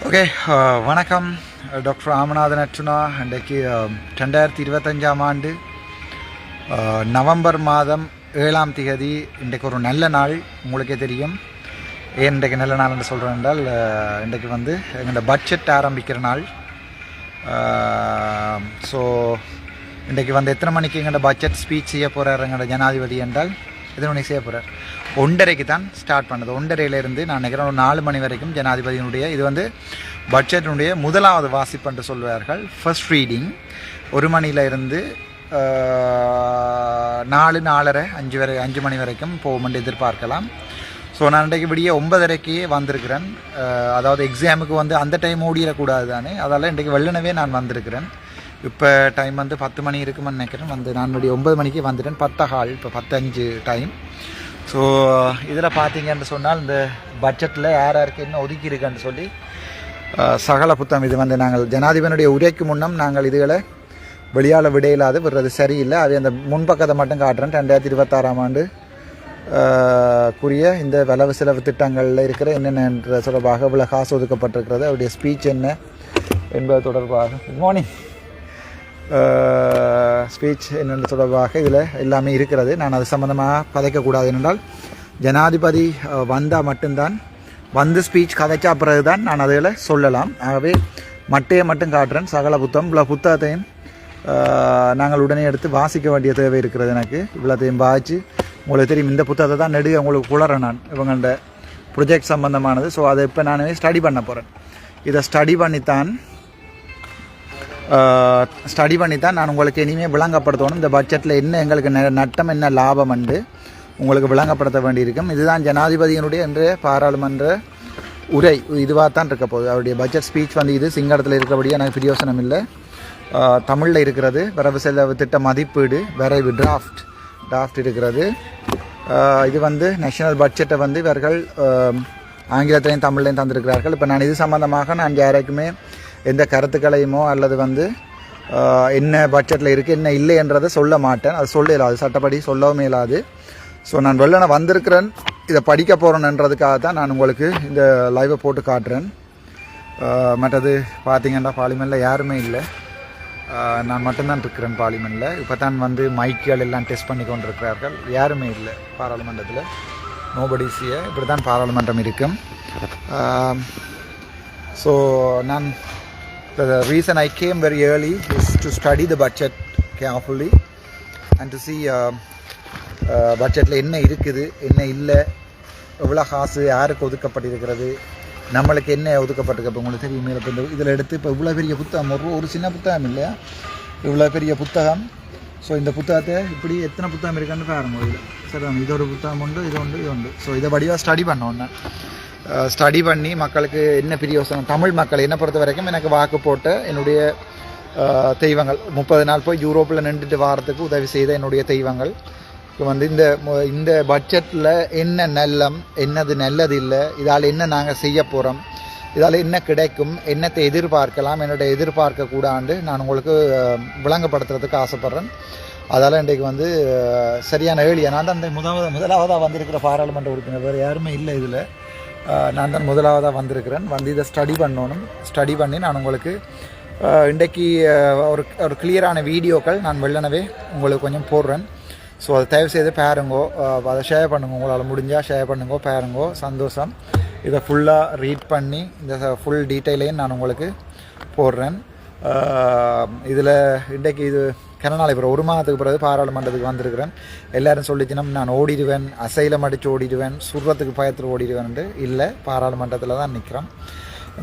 Okay, வணக்கம். Doctor Ramanathan Archuna. இன்றைக்கு 2025ஆம் ஆண்டு நவம்பர் மாதம் 7ஆம் தேதி. இன்றைக்கு ஒரு நல்ல நாள். உங்களுக்கே தெரியும் ஏன் இன்றைக்கு நல்ல நாள் என்று சொல்கிறேன் என்றால், இன்றைக்கு வந்து எங்களோட பட்ஜெட் ஆரம்பிக்கிற நாள். ஸோ இன்றைக்கு வந்து எத்தனை மணிக்கு எங்களோட பட்ஜெட் ஸ்பீச் செய்ய போகிறார் எங்களோட ஜனாதிபதி என்றால், எத்தனை மணிக்கு செய்ய போகிறார்? 1:30க்கு தான் ஸ்டார்ட் பண்ணது. 1:30லேருந்து நான் நினைக்கிறேன் ஒரு 4 மணி வரைக்கும் ஜனாதிபதியினுடைய இது வந்து பட்ஜெட்டினுடைய முதலாவது வாசிப்பு என்று சொல்வார்கள். ஃபர்ஸ்ட் ரீடிங் 1 மணியிலிருந்து 4, 4:30, 5 மணி வரைக்கும் போகுமென்று எதிர்பார்க்கலாம். ஸோ நான் இன்றைக்கு விடிய 9:30க்கு வந்திருக்கிறேன். அதாவது எக்ஸாமுக்கு வந்து அந்த டைம் ஓடிடக்கூடாது தானே, அதால் இன்றைக்கு வெள்ளனவே நான் வந்திருக்கிறேன். இப்போ டைம் வந்து 10 மணி இருக்குமென்னு நினைக்கிறேன். வந்து நான் விடிய 9 மணிக்கு வந்துட்டேன். 10:15 இப்போ 10:05 டைம். ஸோ இதில் பார்த்தீங்கன்னு சொன்னால், இந்த பட்ஜெட்டில் யாருக்கு என்ன ஒதுக்கி இருக்குன்னு சொல்லி சகல புத்தகம். இது வந்து நாங்கள் ஜனாதிபதியினுடைய உரைக்கு முன்னம் நாங்கள் இதுகளை வெளியால் விடையில்லாது விடுறது சரியில்லை. அது அந்த முன்பக்கத்தை மட்டும் காட்டுறேன். 2026ஆம் ஆண்டு குறிய இந்த வரவு செலவு திட்டங்களில் இருக்கிற என்னென்ன தொடர்பாக இவ்வளோ காசு ஒதுக்கப்பட்டிருக்கிறது, அவருடைய ஸ்பீச் என்ன என்பது தொடர்பாக, குட் மார்னிங், ஸ்பீச் என்னென்ன தொடர்பாக இதில் எல்லாமே இருக்கிறது. நான் அது சம்மந்தமாக கதைக்கக்கூடாது. என்றால் ஜனாதிபதி வந்தால் மட்டும்தான், வந்து ஸ்பீச் கதைச்சா பிறகு தான் நான் அதில் சொல்லலாம். ஆகவே மட்டையை மட்டும் காட்டுறேன். சகல புத்தகம் இவ்வளோ புத்தகத்தையும் நாங்கள் உடனே எடுத்து வாசிக்க வேண்டிய தேவை இருக்கிறது எனக்கு. இவ்வளோத்தையும் வாசித்து உங்களுக்கு தெரியும், இந்த புத்தகத்தை தான் நெடுக உங்களுக்கு குளறேன் நான் இவங்கள்ட ப்ரொஜெக்ட் சம்மந்தமானது. ஸோ அதை இப்போ நான் ஸ்டடி பண்ண போகிறேன். இதை ஸ்டடி பண்ணித்தான் நான் உங்களுக்கு இனிமேல் விளங்கப்படுத்தணும். இந்த பட்ஜெட்டில் என்ன எங்களுக்கு நட்டம், என்ன லாபம் என்று உங்களுக்கு விளங்கப்படுத்த வேண்டியிருக்கும். இதுதான் ஜனாதிபதியினுடைய இன்றைய பாராளுமன்ற உரை. இதுவாக தான் இருக்க போகுது. அவருடைய பட்ஜெட் ஸ்பீச் வந்து இது சிங்களத்தில் இருக்கிறபடியே எனக்கு பிரயோசனம் இல்லை. தமிழில் இருக்கிறது. வரவு செலவு திட்ட மதிப்பீடு, வரைவு டிராஃப்ட் இருக்கிறது. இது வந்து நேஷனல் பட்ஜெட்டை வந்து இவர்கள் ஆங்கிலத்திலையும் தமிழ்லையும் தந்திருக்கிறார்கள். இப்போ நான் இது சம்பந்தமாக நான் யாருக்குமே எந்த கருத்துக்களையுமோ அல்லது வந்து என்ன பட்ஜெட்டில் இருக்குது என்ன இல்லை என்றதை சொல்ல மாட்டேன். அது சொல்ல இயலாது, சட்டப்படி சொல்லவும் இயலாது. ஸோ நான் வெளில வந்திருக்கிறேன், இதை படிக்க போகிறேன்ன்றதுக்காக தான் நான் உங்களுக்கு இந்த லைவை போட்டு காட்டுறேன். மற்றது பார்த்தீங்கன்னா பார்லிமெண்ட்டில் யாருமே இல்லை, நான் மட்டும்தான் இருக்கிறேன் பார்லிமெண்ட்டில். இப்போ தான் வந்து மைக்குகள் எல்லாம் டெஸ்ட் பண்ணி கொண்டிருக்கிறார்கள். யாருமே இல்லை பாராளுமன்றத்தில். நோபடிஸியை இப்படி தான் பாராளுமன்றம் இருக்கும். So the reason I came very early is to study the budget carefully and to see பட்ஜெட்டில் என்ன இருக்குது என்ன இல்லை, எவ்வளோ காசு யாருக்கு ஒதுக்கப்பட்டிருக்கிறது, நம்மளுக்கு என்ன ஒதுக்கப்பட்டிருக்கு. இப்போ உங்களுக்கு தெரியும், இப்போ இந்த இதில் எடுத்து இப்போ இவ்வளோ பெரிய புத்தகம், ஒரு சின்ன புத்தகம் இல்லையா, இவ்வளோ பெரிய புத்தகம். ஸோ இந்த புத்தகத்தை இப்படி எத்தனை புத்தகம் இருக்குன்னு பாருங்க. இதில் சரி, இது ஒரு புத்தகம் உண்டு, இது உண்டு. ஸோ இதை வடிவாக ஸ்டடி பண்ணோன்னு ஸ்டடி பண்ணி மக்களுக்கு என்ன பிரயோசனம். தமிழ் மக்கள் என்னை பொறுத்த வரைக்கும் எனக்கு வாக்கு போட்ட என்னுடைய தெய்வங்கள், 30 நாள் போய் யூரோப்பில் நின்றுட்டு வாரத்துக்கு உதவி செய்த என்னுடைய தெய்வங்கள் வந்து இந்த பட்ஜெட்டில் என்ன நல்லம், என்னது நல்லது இல்லை, இதால் என்ன நாங்கள் செய்ய போகிறோம், இதால் என்ன கிடைக்கும், என்னத்தை எதிர்பார்க்கலாம், என்னுடைய எதிர்பார்க்கக்கூடாண்டு நான் உங்களுக்கு விளங்கப்படுத்துறதுக்கு ஆசைப்பட்றேன். அதால் இன்றைக்கு வந்து சரியான ஏழியா நான் தான் முதலாவதாக வந்திருக்கிற பாராளுமன்ற உறுப்பினர். வேறு யாருமே இல்லை இதில். நான் தான் முதலாவதாக வந்திருக்கிறேன். வந்து இதை ஸ்டடி பண்ணி நான் உங்களுக்கு இன்றைக்கு ஒரு கிளியரான வீடியோக்கள் நான் வெள்ளனவே உங்களுக்கு கொஞ்சம் போடுறேன். ஸோ அதை தயவு செய்து பாருங்கோ, அதை ஷேர் பண்ணுங்க. உங்களால் முடிஞ்சால் ஷேர் பண்ணுங்கோ, பாருங்கோ, சந்தோஷம். இதை ஃபுல்லாக ரீட் பண்ணி இந்த ஃபுல் டீட்டெயிலையும் நான் உங்களுக்கு போடுறேன். இதில் இன்றைக்கு இது கனநாளை பிறகு 1 மாதத்துக்கு பிறகு பாராளுமன்றத்துக்கு வந்திருக்கிறேன். எல்லோரும் சொல்லிச்சுன்னா நான் ஓடிடுவேன், அசைலம் அடித்து ஓடிடுவேன், சுடுறதுக்கு பயத்தில் ஓடிடுவேன்ட்டு இல்லை, பாராளுமன்றத்தில் தான் நிற்கிறேன்.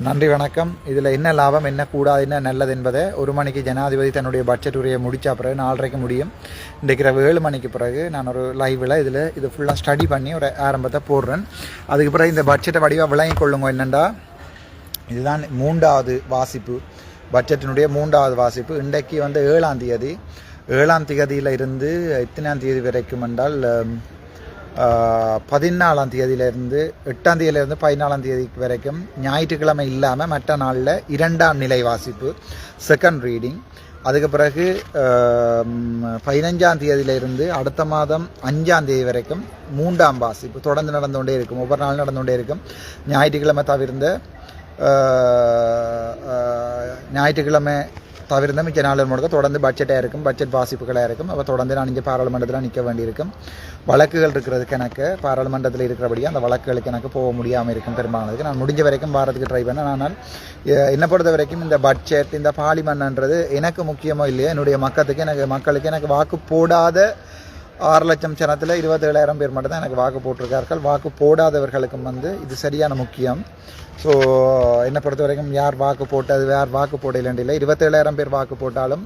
நன்றி, வணக்கம். இதில் என்ன லாபம், என்ன கூடாது, என்ன நல்லது என்பதை 1 மணிக்கு ஜனாதிபதி தன்னுடைய பட்ஜெட் உரையை முடித்த பிறகு 4:30க்கு முடியும். இன்றைக்கு 7 மணிக்கு பிறகு நான் ஒரு லைவில் இது ஃபுல்லாக ஸ்டடி பண்ணி ஒரு ஆரம்பத்தை போடுறேன். அதுக்கு பிறகு இந்த பட்ஜெட்டை வடிவாக விளங்கி கொள்ளுங்க. என்னென்னா, இதுதான் 3வது வாசிப்பு, பட்ஜெட்டினுடைய 3வது வாசிப்பு. இன்றைக்கு வந்து 7ஆம் தேதியில் இருந்து எத்தனாம் தேதி வரைக்கும் என்றால் 14ஆம் தேதியிலேருந்து 8ஆம் தேதியிலேருந்து 14ஆம் தேதி வரைக்கும் ஞாயிற்றுக்கிழமை இல்லாமல் மற்ற நாளில் 2ஆம் நிலை வாசிப்பு, செகண்ட் ரீடிங். அதுக்கு பிறகு 15ஆம் தேதியிலிருந்து அடுத்த மாதம் 5ஆம் தேதி வரைக்கும் 3ஆம் வாசிப்பு தொடர்ந்து நடந்து கொண்டே இருக்கும். ஒவ்வொரு நாளும் நடந்து கொண்டே இருக்கும். ஞாயிற்றுக்கிழமை தவிர்ந்த ஞாயிற்றுக்கிழமை தவிர்த்த மிச்ச நாள் முழுக்க தொடர்ந்து பட்ஜெட்டாக இருக்கும், பட்ஜெட் வாசிப்புகளாக இருக்கும். அப்போ தொடர்ந்து நான் இங்கே பாராளுமன்றத்தில் நிற்க வேண்டியிருக்கும். வழக்குகள் இருக்கிறதுக்கு எனக்கு பாராளுமன்றத்தில் இருக்கிறபடியாக அந்த வழக்குகளுக்கு எனக்கு போக முடியாமல் இருக்கும். பெரும்பாலானதுக்கு நான் முடிஞ்ச வரைக்கும் வாரத்துக்கு ட்ரை பண்ணேன். ஆனால் என்னை பொறுத்த வரைக்கும் இந்த பட்ஜெட், இந்த பார்லிமெண்ட்ன்றது எனக்கு முக்கியமோ இல்லையா, என்னுடைய மக்களுக்கு எனக்கு வாக்கு போடாத 6 லட்சம் ஜனத்தில் 27,000 பேர் மட்டும் தான் எனக்கு வாக்கு போட்டிருக்கார்கள். வாக்கு போடாதவர்களுக்கும் இது சரியான முக்கியம். ஸோ என்னை பொறுத்த வரைக்கும் யார் வாக்கு போட்டது யார் வாக்கு போடலைன்னு இல்லை. 27,000 பேர் வாக்கு போட்டாலும்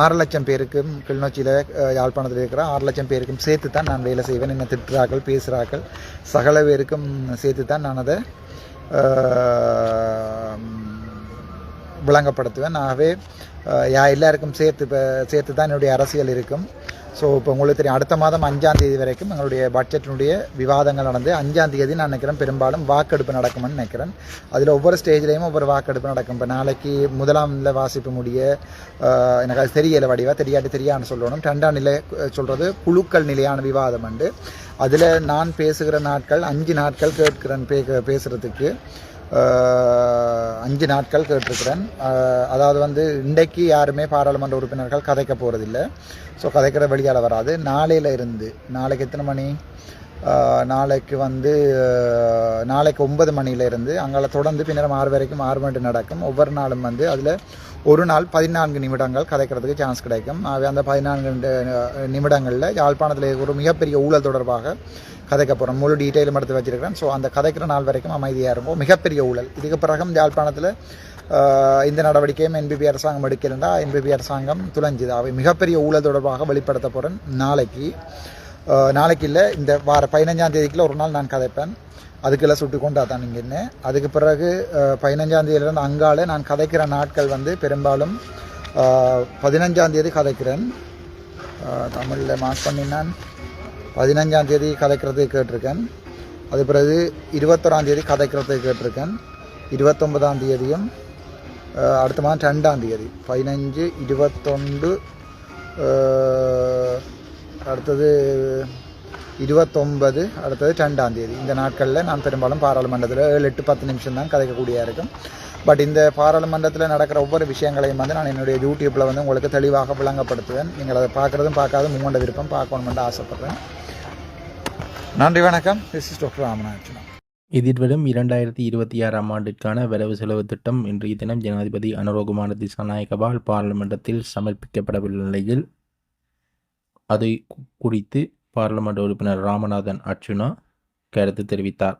6 லட்சம் பேருக்கும் கிளிநொச்சியில் யாழ்ப்பாணத்தில் இருக்கிற 6 லட்சம் பேருக்கும் சேர்த்து தான் நான் வேலை செய்வேன். என்ன திட்டுறாக்கள் பேசுகிறாக்கள் சகல பேருக்கும் சேர்த்து தான் நான் அதை விளங்கப்படுத்துவேன். ஆகவே எல்லாருக்கும் சேர்த்து தான் என்னுடைய அரசியல் இருக்கும். ஸோ இப்போ உங்களுக்கு தெரியும், அடுத்த மாதம் 5ஆம் தேதி வரைக்கும் எங்களுடைய பட்ஜெட்டினுடைய விவாதங்கள் நடந்து 5ஆம் தேதி நான் நினைக்கிறேன் பெரும்பாலும் வாக்கெடுப்பு நடக்கும்னு நினைக்கிறேன். அதில் ஒவ்வொரு ஸ்டேஜ்லேயும் ஒவ்வொரு வாக்கெடுப்பு நடக்கும். இப்போ நாளைக்கு 1ஆம் நிலை வாசிப்பு முடிய எனக்கு அது தெரியலை, வடிவாக தெரியான்னு சொல்லணும். 2ஆம் நிலை சொல்கிறது குழுக்கள் நிலையான விவாதம் உண்டு. அதில் நான் பேசுகிற நாட்கள் 5 நாட்கள் கேட்கிறேன். பேசுகிறதுக்கு 5 நாட்கள் கேட்டிருக்கிறேன். அதாவது இன்றைக்கு யாருமே பாராளுமன்ற உறுப்பினர்கள் கதைக்க போகிறதில்லை. ஸோ கதைக்கிற வெளியால் வராது. நாளைக்கு எத்தனை மணி, நாளைக்கு 9 மணியிலேருந்து அங்கே தொடர்ந்து பின்னர் 6 வரைக்கும் 6 மணி நடக்கும். ஒவ்வொரு நாளும் அதில் ஒரு நாள் 14 நிமிடங்கள் கதைக்கிறதுக்கு சான்ஸ் கிடைக்கும். அந்த 14 நிமிடங்களில் யாழ்ப்பாணத்தில் ஒரு மிகப்பெரிய ஊழல் தொடர்பாக கதைக்க போகிறோம். முழு டீட்டெயிலும் எடுத்து வச்சிருக்கிறேன். ஸோ அந்த கதைக்கிற நாள் வரைக்கும் அமைதியாக இருக்கும். மிகப்பெரிய ஊழல். இதுக்கு பிறகும் யாழ்ப்பாணத்தில் இந்த நடவடிக்கையும் என்பிபி அரசாங்கம் எடுக்கிறேன்டா என்பிபி அரசாங்கம் துளைஞ்சுது. அவை மிகப்பெரிய ஊழல் தொடர்பாக வெளிப்படுத்த போகிறேன். நாளைக்கு இல்லை, இந்த வார 15ஆம் தேதிக்குள்ள ஒரு நாள் நான் கதைப்பேன். அதுக்கெல்லாம் சுட்டு கொண்டா தான் நீங்கள் என்ன. அதுக்கு பிறகு 15ஆம் தேதியிலேருந்து அங்கால நான் கதைக்கிற நாட்கள் பெரும்பாலும் 15ஆம் தேதி கதைக்கிறேன். தமிழில் மார்க் பண்ணி நான் 15ஆம் தேதி கதைக்கிறதுக்கு கேட்டிருக்கேன். அது பிறகு 21ஆம் தேதி கதைக்கிறதுக்கு கேட்டிருக்கேன். 29ஆம் தேதியும் அடுத்த மாதம் 2ஆம் தேதி 15, 21, அடுத்தது 29, அடுத்தது 2ஆம் தேதி. இந்த நாட்களில் நான் பெரும்பாலும் பாராளுமன்றத்தில் 7, 8, 10 நிமிஷம் தான் கதைக்கக்கூடியதாக இருக்கும். பட் இந்த பாராளுமன்றத்தில் நடக்கிற ஒவ்வொரு விஷயங்களையும் நான் என்னுடைய யூடியூப்பில் உங்களுக்கு தெளிவாக விளங்கப்படுத்துவேன். நீங்கள் அதை பார்க்குறதும் பார்க்காதும் உங்களோட விருப்பம், பார்க்கணுமென்று ஆசைப்பட்றேன். நன்றி, வணக்கம். This is doctor Ramanathan. எதிர்வரும் 2026ஆம் ஆண்டிற்கான வரவு செலவு திட்டம் இன்றைய தினம் ஜனாதிபதி அனுரகுமார திசாநாயக்கவால் பாராளுமன்றத்தில் சமர்ப்பிக்கப்படவுள்ள நிலையில் அதை குறித்து பாராளுமன்ற உறுப்பினர் ராமநாதன் அர்ச்சுனா கருத்து தெரிவித்தார்.